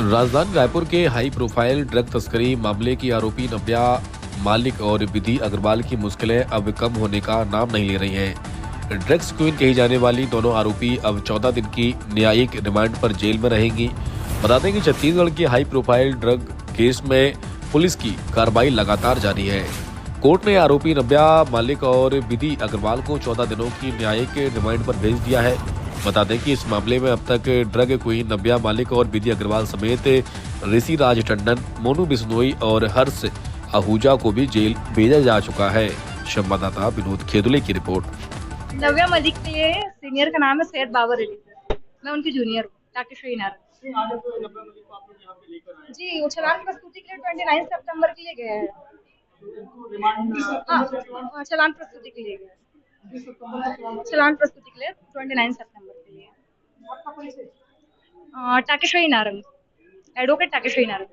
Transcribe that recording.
राजधानी रायपुर के high profile drug तस्करी मामले की आरोपी नव्या मालिक और विधि अग्रवाल की मुश्किलें अब कम होने का नाम नहीं ले रही हैं। ड्रग्स क्वीन कही जाने वाली दोनों आरोपी अब 14 दिन की न्यायिक रिमांड पर जेल में रहेंगी। बता दें कि छत्तीसगढ़ के हाई प्रोफाइल ड्रग केस में पुलिस की कार्रवाई लगातार जारी है। कोर्ट ने आरोपी नव्या मालिक और विधि अग्रवाल को 14 दिनों की न्यायिक रिमांड पर भेज दिया है। बता दें कि इस मामले में अब तक ड्रग क्वीन नव्या मालिक और विधि अग्रवाल समेत ऋषि राज टंडन, मोनू बिश्नोई और हर्ष आहूजा को भी जेल भेजा जा चुका है। संवाददाता विनोद खेदुले की रिपोर्ट। नव्या मलिक के लिए सीनियर का नाम है सैयद बाबर अली। मैं उनकी जूनियर हूँ, टाकेश्वरी नारायण। जी, वो चालान प्रस्तुति के लिए 29 सितंबर के लिए गया है। हाँ, चालान प्रस्तुति के लिए गया है। चालान प्रस्तुति के लिए 29 सितंबर के लिए। टाकेश्वरी नारंग, एडवोकेट टाकेश्वरी नारंग।